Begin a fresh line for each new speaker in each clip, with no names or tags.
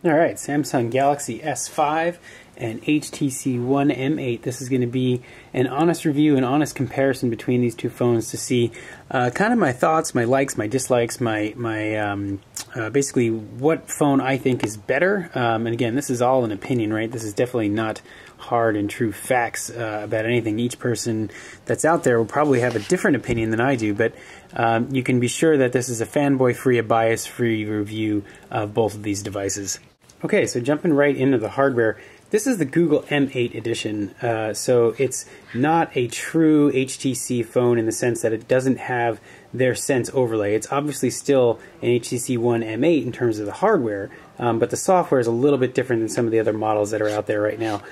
Alright, Samsung Galaxy S5 and HTC One M8. This is going to be an honest review, an honest comparison between these two phones to see kind of my thoughts, my likes, my dislikes, my basically what phone I think is better. And again, this is all an opinion, right? This is definitely not hard and true facts about anything. Each person that's out there will probably have a different opinion than I do, but you can be sure that this is a fanboy-free, a bias-free review of both of these devices. Okay, so jumping right into the hardware, this is the Google M8 edition, so it's not a true HTC phone in the sense that it doesn't have their Sense overlay. It's obviously still an HTC One M8 in terms of the hardware, but the software is a little bit different than some of the other models that are out there right now.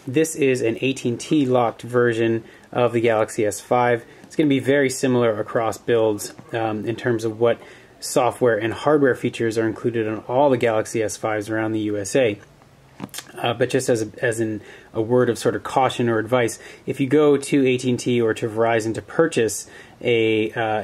This is an AT&T locked version of the Galaxy S5. It's going to be very similar across builds in terms of what software and hardware features are included on all the Galaxy S5s around the USA. But just as in a word of sort of caution or advice, if you go to AT&T or to Verizon to purchase an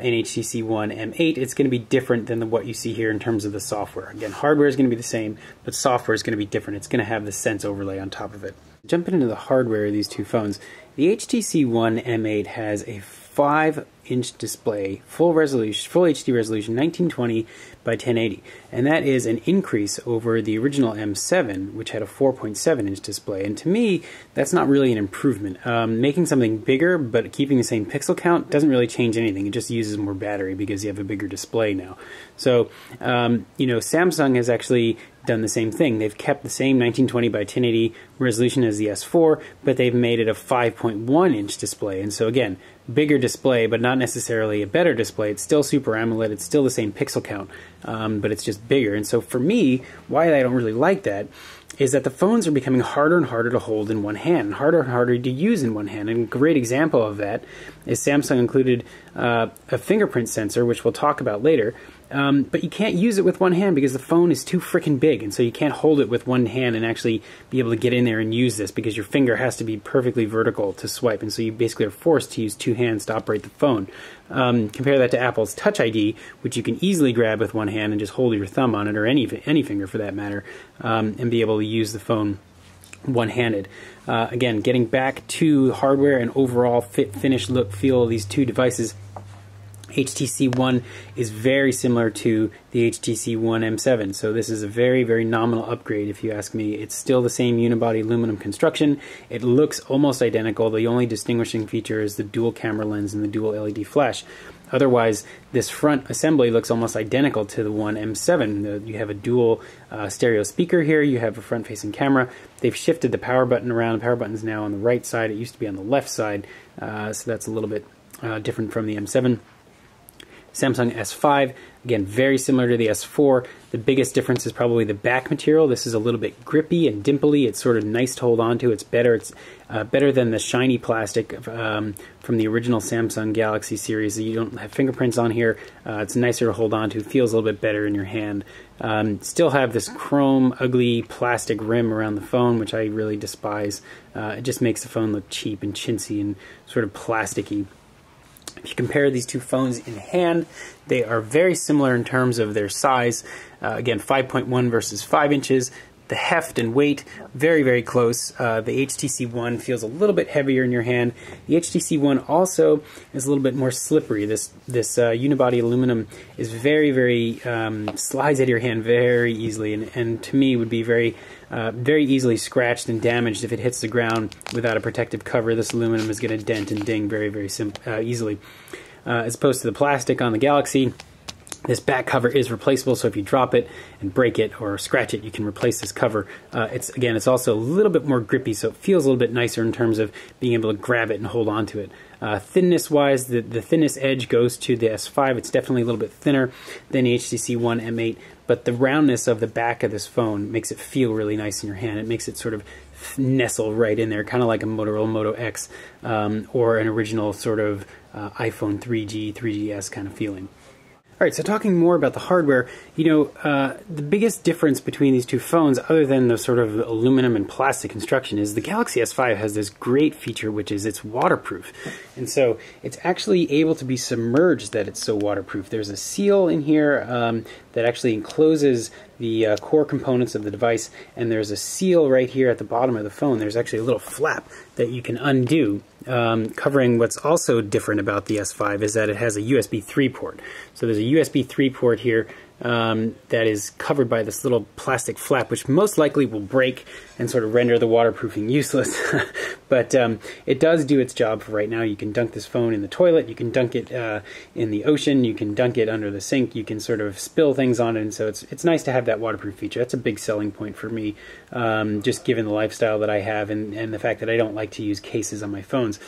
HTC One M8, it's going to be different than what you see here in terms of the software. Again, hardware is going to be the same, but software is going to be different. It's going to have the Sense overlay on top of it. Jumping into the hardware of these two phones, the HTC One M8 has a 5-inch display, full resolution, full HD resolution, 1920 by 1080, and that is an increase over the original M7, which had a 4.7-inch display. And to me, that's not really an improvement. Making something bigger but keeping the same pixel count doesn't really change anything. It just uses more battery because you have a bigger display now. So, you know, Samsung has actually done the same thing. They've kept the same 1920 by 1080 resolution as the S4, but they've made it a 5.1-inch display. And so again, bigger display, but not necessarily a better display. It's still Super AMOLED. It's still the same pixel count, but it's just bigger. And so for me, why I don't really like that is that the phones are becoming harder and harder to hold in one hand, and harder to use in one hand. And a great example of that is Samsung included a fingerprint sensor, which we'll talk about later. But you can't use it with one hand because the phone is too freaking big, and so you can't hold it with one hand and actually be able to get in there and use this because your finger has to be perfectly vertical to swipe, and so you basically are forced to use two hands to operate the phone. Compare that to Apple's Touch ID, which you can easily grab with one hand and just hold your thumb on it, or any finger for that matter, and be able to use the phone one-handed. Again, getting back to hardware and overall fit, finish, look, feel of these two devices, HTC One is very similar to the HTC One M7, so this is a very, very nominal upgrade if you ask me. It's still the same unibody aluminum construction. It looks almost identical. The only distinguishing feature is the dual camera lens and the dual LED flash. Otherwise, this front assembly looks almost identical to the One M7. You have a dual stereo speaker here. You have a front-facing camera. They've shifted the power button around. The power button is now on the right side. It used to be on the left side, so that's a little bit different from the M7. Samsung S5, again, very similar to the S4. The biggest difference is probably the back material. This is a little bit grippy and dimply. It's sort of nice to hold on to. It's better. It's better than the shiny plastic from the original Samsung Galaxy series. You don't have fingerprints on here. It's nicer to hold on to. It feels a little bit better in your hand. Still have this chrome, ugly plastic rim around the phone, which I really despise. It just makes the phone look cheap and chintzy and sort of plasticky. If you compare these two phones in hand, they are very similar in terms of their size. Again, 5.1 versus 5 inches. The heft and weight, very, very close. The HTC One feels a little bit heavier in your hand. The HTC One also is a little bit more slippery. This unibody aluminum is very, very, slides out of your hand very easily, and to me would be very, very easily scratched and damaged if it hits the ground without a protective cover. This aluminum is going to dent and ding very, very easily. As opposed to the plastic on the Galaxy, this back cover is replaceable, so if you drop it and break it or scratch it, you can replace this cover. It's also a little bit more grippy, so it feels a little bit nicer in terms of being able to grab it and hold on to it. Thinness-wise, the thinnest edge goes to the S5. It's definitely a little bit thinner than the HTC One M8, but the roundness of the back of this phone makes it feel really nice in your hand. It makes it sort of nestle right in there, kind of like a Motorola Moto X or an original sort of iPhone 3G, 3GS kind of feeling. All right, so talking more about the hardware, you know, the biggest difference between these two phones, other than the sort of aluminum and plastic construction, is the Galaxy S5 has this great feature, which is it's waterproof. And so it's actually able to be submerged, that it's so waterproof. There's a seal in here that actually encloses the core components of the device, and there's a seal right here at the bottom of the phone. There's actually a little flap that you can undo, covering what's also different about the S5 is that it has a USB 3 port. So there's a USB 3 port here that is covered by this little plastic flap, which most likely will break and sort of render the waterproofing useless. But it does do its job for right now. You can dunk this phone in the toilet, you can dunk it in the ocean, you can dunk it under the sink, you can sort of spill things on it, and so it's nice to have that waterproof feature. That's a big selling point for me, just given the lifestyle that I have and the fact that I don't like to use cases on my phones.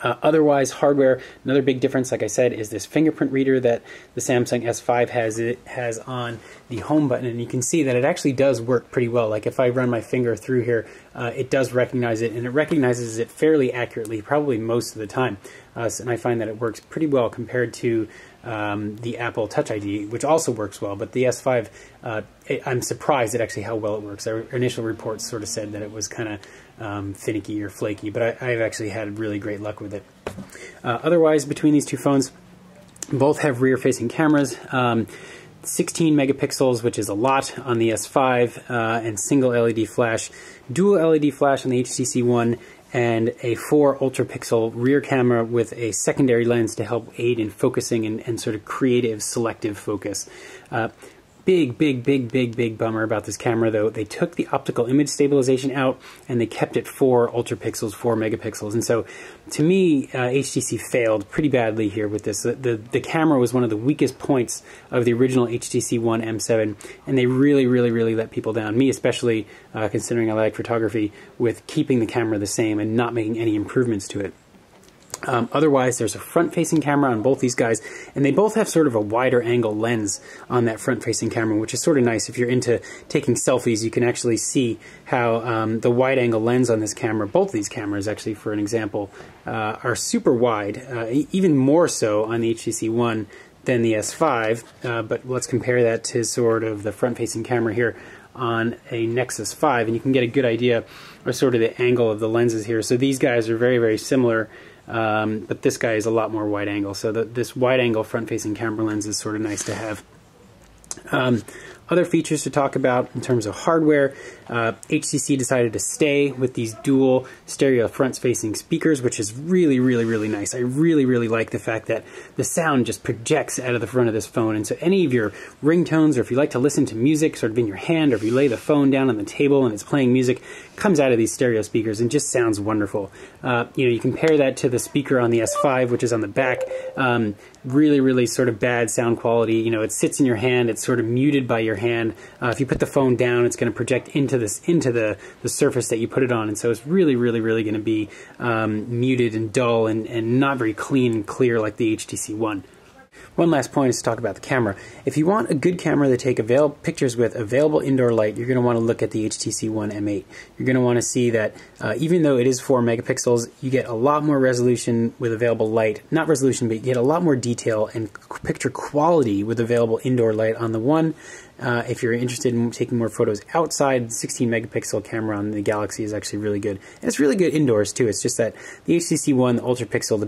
Otherwise, hardware, another big difference, like I said, is this fingerprint reader that the Samsung S5 has. It has on the home button, and you can see that it actually does work pretty well. Like if I run my finger through here, it does recognize it, and it recognizes it fairly accurately, probably most of the time. And I find that it works pretty well compared to the Apple Touch ID, which also works well. But the S5, I'm surprised at actually how well it works. Our initial reports sort of said that it was kind of finicky or flaky, but I've actually had really great luck with it. Otherwise, between these two phones, both have rear-facing cameras. 16 megapixels, which is a lot on the S5, and single LED flash, dual LED flash on the HTC One, and a 4 ultra-pixel rear camera with a secondary lens to help aid in focusing and sort of creative, selective focus. Big bummer about this camera, though. They took the optical image stabilization out, and they kept it 4 ultra-pixels, 4 megapixels. And so, to me, HTC failed pretty badly here with this. The camera was one of the weakest points of the original HTC One M7, and they really let people down. Me especially, considering I like photography, with keeping the camera the same and not making any improvements to it. Otherwise, there's a front-facing camera on both these guys, and they both have sort of a wider angle lens on that front-facing camera, which is sort of nice. If you're into taking selfies, you can actually see how the wide-angle lens on this camera, both these cameras actually, for an example, are super wide, even more so on the HTC One than the S5, but let's compare that to sort of the front-facing camera here on a Nexus 5, and you can get a good idea of sort of the angle of the lenses here. So these guys are very similar, but this guy is a lot more wide angle. So this wide angle front-facing camera lens is sort of nice to have. Other features to talk about in terms of hardware, HTC decided to stay with these dual stereo front-facing speakers, which is really nice. I really like the fact that the sound just projects out of the front of this phone, and so any of your ringtones, or if you like to listen to music sort of in your hand, or if you lay the phone down on the table and it's playing music, comes out of these stereo speakers and just sounds wonderful. You compare that to the speaker on the S5, which is on the back. Really sort of bad sound quality. It sits in your hand, it's sort of muted by your hand. If you put the phone down, it's going to project into the surface that you put it on, and so it's really going to be muted and dull and not very clean and clear like the HTC One. One last point is to talk about the camera. If you want a good camera to take pictures with available indoor light, you're going to want to look at the HTC One M8. You're going to want to see that even though it is 4 megapixels, you get a lot more resolution with available light. Not resolution, but you get a lot more detail and picture quality with available indoor light on the One. If you're interested in taking more photos outside, the 16 megapixel camera on the Galaxy is actually really good. And it's really good indoors too. It's just that the HTC One, the ultra pixel, the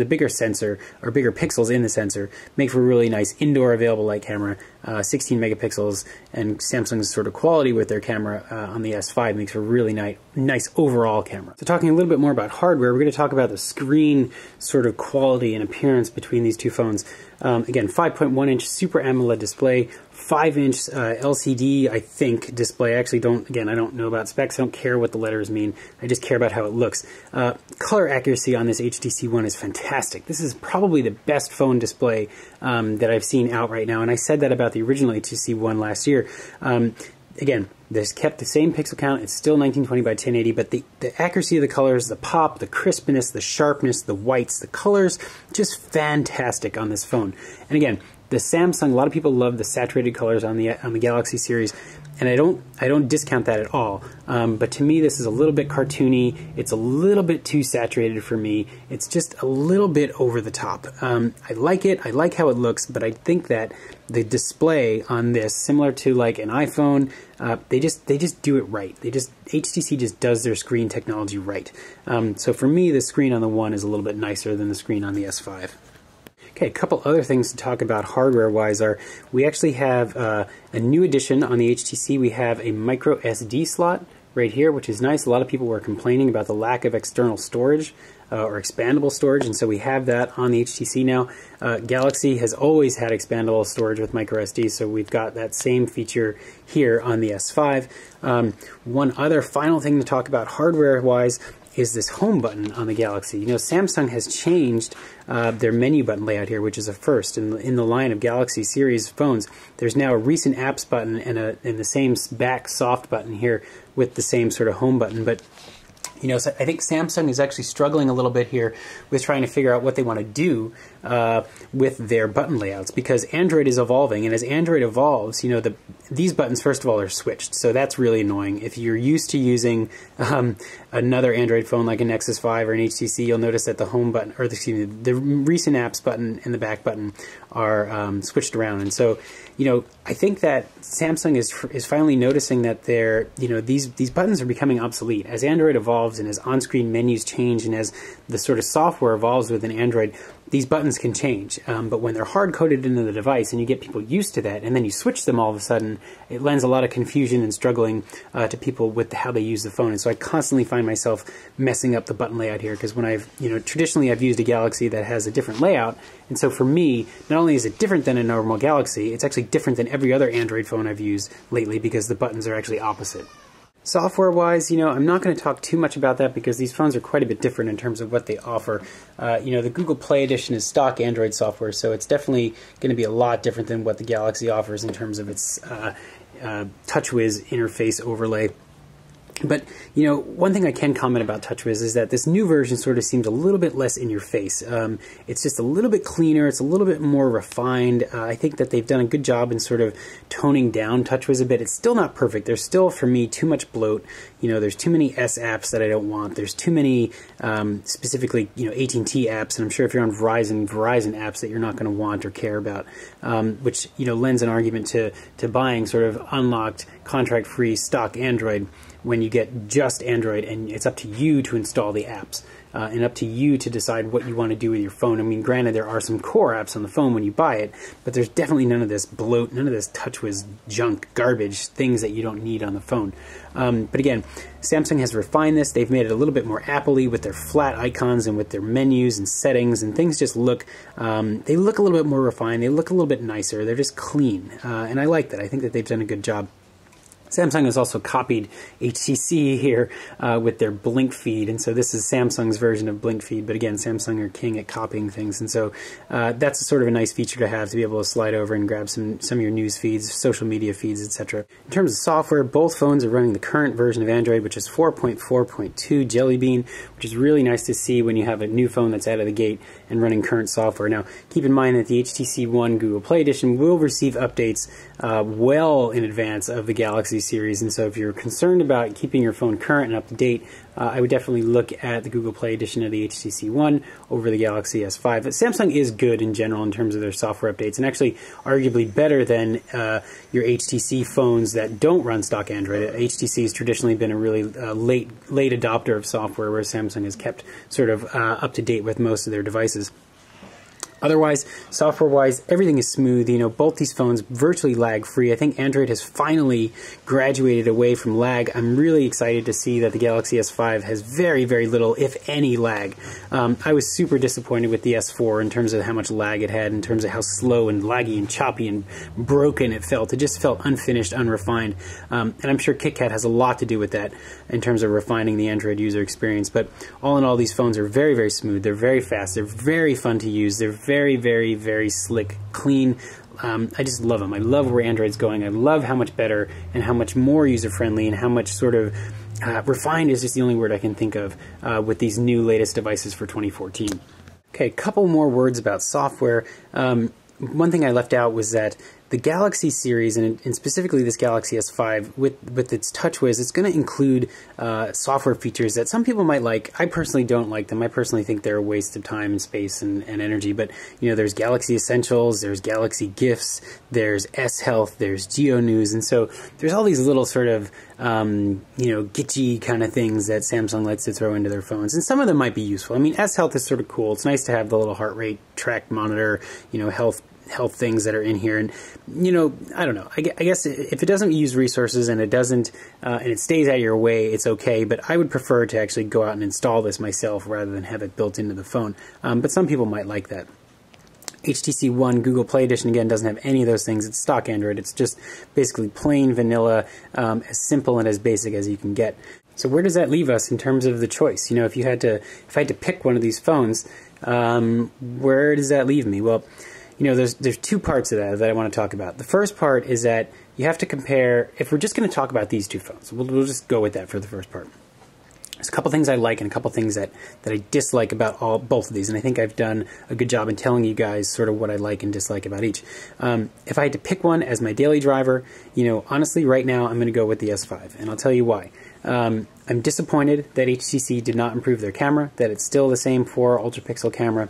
bigger sensor, or bigger pixels in the sensor, make for a really nice indoor available light camera. 16 megapixels, and Samsung's sort of quality with their camera on the S5 makes for a really nice overall camera. So talking a little bit more about hardware, we're going to talk about the screen sort of quality and appearance between these two phones. Again, 5.1-inch Super AMOLED display, 5-inch LCD, I think, display. I actually don't know about specs. I don't care what the letters mean. I just care about how it looks. Color accuracy on this HTC One is fantastic. This is probably the best phone display that I've seen out right now, and I said that about the original HTC One last year. Again, this kept the same pixel count. It's still 1920 by 1080, but the accuracy of the colors, the pop, the crispness, the sharpness, the whites, the colors, just fantastic on this phone. And again, the Samsung, a lot of people love the saturated colors on the Galaxy series, and I don't discount that at all. But to me, this is a little bit cartoony. It's a little bit too saturated for me. It's just a little bit over the top. I like it. I like how it looks, but I think that the display on this, similar to like an iPhone, they just do it right. HTC just does their screen technology right. So for me, the screen on the One is a little bit nicer than the screen on the S5. Okay, a couple other things to talk about hardware-wise are we actually have a new addition on the HTC. We have a micro SD slot right here, which is nice. A lot of people were complaining about the lack of external storage or expandable storage, and so we have that on the HTC now. Galaxy has always had expandable storage with micro SD, so we've got that same feature here on the S5. One other final thing to talk about hardware-wise is this home button on the Galaxy. You know, Samsung has changed their menu button layout here, which is a first in the line of Galaxy series phones. There's now a recent apps button and the same back soft button here with the same sort of home button. But you know, so I think Samsung is actually struggling a little bit here with trying to figure out what they want to do with their button layouts, because Android is evolving, and as Android evolves, you know, these buttons, first of all, are switched, so that's really annoying. If you're used to using another Android phone like a Nexus 5 or an HTC, you'll notice that the home button, or excuse me, the recent apps button and the back button are switched around, and so, you know, I think that Samsung is finally noticing that these buttons are becoming obsolete. As Android evolves and as on-screen menus change and as the sort of software evolves within Android, these buttons can change. But when they're hard-coded into the device and you get people used to that and then you switch them all of a sudden, it lends a lot of confusion and struggling to people with how they use the phone. And so I constantly find myself messing up the button layout here, because when traditionally I've used a Galaxy that has a different layout, and so for me, not only is it different than a normal Galaxy, it's actually different than every other Android phone I've used lately, because the buttons are actually opposite. Software-wise, you know, I'm not going to talk too much about that because these phones are quite a bit different in terms of what they offer. You know, the Google Play Edition is stock Android software, so it's definitely going to be a lot different than what the Galaxy offers in terms of its TouchWiz interface overlay. But, you know, one thing I can comment about TouchWiz is that this new version sort of seems a little bit less in your face. It's just a little bit cleaner, it's a little bit more refined. I think that they've done a good job in sort of toning down TouchWiz a bit. It's still not perfect. There's still, for me, too much bloat. You know, there's too many S apps that I don't want. There's too many, specifically, you know, AT&T apps, and I'm sure if you're on Verizon apps that you're not going to want or care about, which, you know, lends an argument to buying sort of unlocked, contract-free stock Android when you get just Android, and it's up to you to install the apps and up to you to decide what you want to do with your phone. I mean, granted, there are some core apps on the phone when you buy it, but there's definitely none of this bloat, none of this TouchWiz junk, garbage, things that you don't need on the phone. But again, Samsung has refined this. They've made it a little bit more Apple-y with their flat icons and with their menus and settings, and things just look, they look a little bit more refined. They look a little bit nicer. They're just clean, and I like that. I think that they've done a good job. Samsung has also copied HTC here with their Blink feed, and so this is Samsung's version of Blink feed, but again, Samsung are king at copying things, and so that's sort of a nice feature to have, to be able to slide over and grab some of your news feeds, social media feeds, etc. In terms of software, both phones are running the current version of Android, which is 4.4.2 Jelly Bean, which is really nice to see when you have a new phone that's out of the gate and running current software. Now, keep in mind that the HTC One Google Play Edition will receive updates well in advance of the Galaxy series, and so if you're concerned about keeping your phone current and up to date, I would definitely look at the Google Play Edition of the HTC One over the Galaxy S5. But Samsung is good in general in terms of their software updates, and actually arguably better than your HTC phones that don't run stock Android. HTC has traditionally been a really late adopter of software, whereas Samsung has kept sort of up to date with most of their devices. Otherwise, software-wise, everything is smooth. You know, both these phones virtually lag-free. I think Android has finally graduated away from lag. I'm really excited to see that the Galaxy S5 has very, very little, if any, lag. I was super disappointed with the S4 in terms of how much lag it had, in terms of how slow and laggy and choppy and broken it felt. It just felt unfinished, unrefined. And I'm sure KitKat has a lot to do with that in terms of refining the Android user experience. But all in all, these phones are very, very smooth. They're very fast. They're very fun to use. They're very, very, very slick, clean. I just love them. I love where Android's going. I love how much better and how much more user-friendly and how much sort of refined is just the only word I can think of with these new latest devices for 2014. Okay, a couple more words about software. One thing I left out was that the Galaxy series, and specifically this Galaxy S5, with its TouchWiz, it's going to include software features that some people might like. I personally don't like them. I personally think they're a waste of time and space and energy. But you know, there's Galaxy Essentials, there's Galaxy Gifts, there's S Health, there's Geo News, and so there's all these little sort of you know, gitchy kind of things that Samsung likes to throw into their phones, and some of them might be useful. I mean, S Health is sort of cool. It's nice to have the little heart rate track monitor, you know, health things that are in here. And you know, I don't know, I guess if it doesn't use resources and it doesn't and it stays out of your way, it's okay. But I would prefer to actually go out and install this myself rather than have it built into the phone. But some people might like that. HTC One Google Play Edition, again, doesn't have any of those things. It's stock Android. It's just basically plain vanilla, as simple and as basic as you can get. So where does that leave us in terms of the choice? You know, if I had to pick one of these phones, where does that leave me? Well, you know, there's two parts of that I want to talk about. The first part is that you have to compare, if we're just going to talk about these two phones, we'll just go with that for the first part. There's a couple things I like and a couple things that I dislike about both of these, and I think I've done a good job in telling you guys sort of what I like and dislike about each. If I had to pick one as my daily driver, you know, honestly, right now I'm going to go with the S5, and I'll tell you why. I'm disappointed that HTC did not improve their camera, that it's still the same 4 ultra-pixel camera.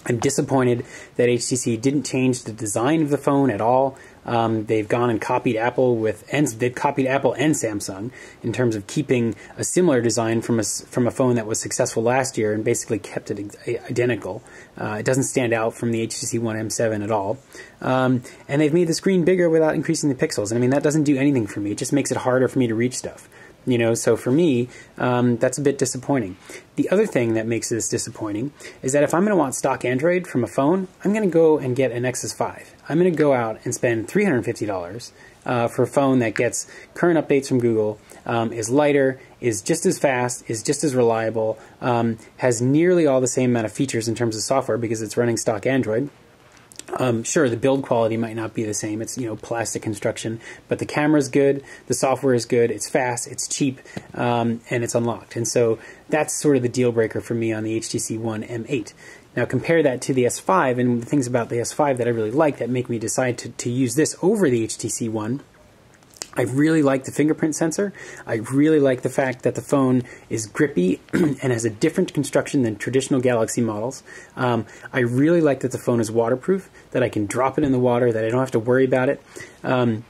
I'm disappointed that HTC didn't change the design of the phone at all. They've gone and copied Apple they've copied Apple and Samsung in terms of keeping a similar design from a phone that was successful last year and basically kept it identical. It doesn't stand out from the HTC One M7 at all. And they've made the screen bigger without increasing the pixels. And I mean, that doesn't do anything for me. It just makes it harder for me to reach stuff. You know, so for me, that's a bit disappointing. The other thing that makes this disappointing is that if I'm going to want stock Android from a phone, I'm going to go and get an Nexus 5. I'm going to go out and spend $350 for a phone that gets current updates from Google, is lighter, is just as fast, is just as reliable, has nearly all the same amount of features in terms of software because it's running stock Android. Sure, the build quality might not be the same. It's, you know, plastic construction, but the camera's good, the software is good, it's fast, it's cheap, and it's unlocked. And so that's sort of the deal breaker for me on the HTC One M8. Now compare that to the S5, and the things about the S5 that I really like that make me decide to use this over the HTC One. I really like the fingerprint sensor. I really like the fact that the phone is grippy and has a different construction than traditional Galaxy models. I really like that the phone is waterproof, that I can drop it in the water, that I don't have to worry about it. And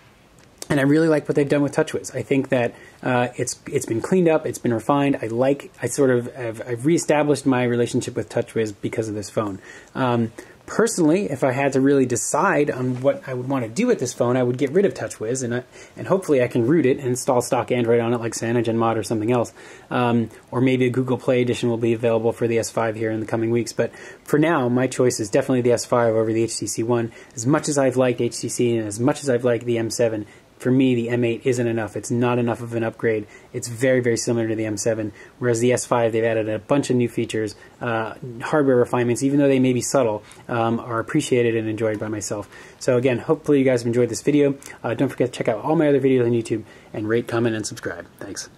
I really like what they've done with TouchWiz. I think that it's been cleaned up, it's been refined. I've reestablished my relationship with TouchWiz because of this phone. Personally, if I had to really decide on what I would want to do with this phone, I would get rid of TouchWiz, and hopefully I can root it and install stock Android on it like CyanogenMod or something else. Or maybe a Google Play Edition will be available for the S5 here in the coming weeks. But for now, my choice is definitely the S5 over the HTC One. As much as I've liked HTC and as much as I've liked the M7, for me, the M8 isn't enough. It's not enough of an upgrade. It's very, very similar to the M7, whereas the S5, they've added a bunch of new features. Hardware refinements, even though they may be subtle, are appreciated and enjoyed by myself. So again, hopefully you guys have enjoyed this video. Don't forget to check out all my other videos on YouTube, and rate, comment, and subscribe. Thanks.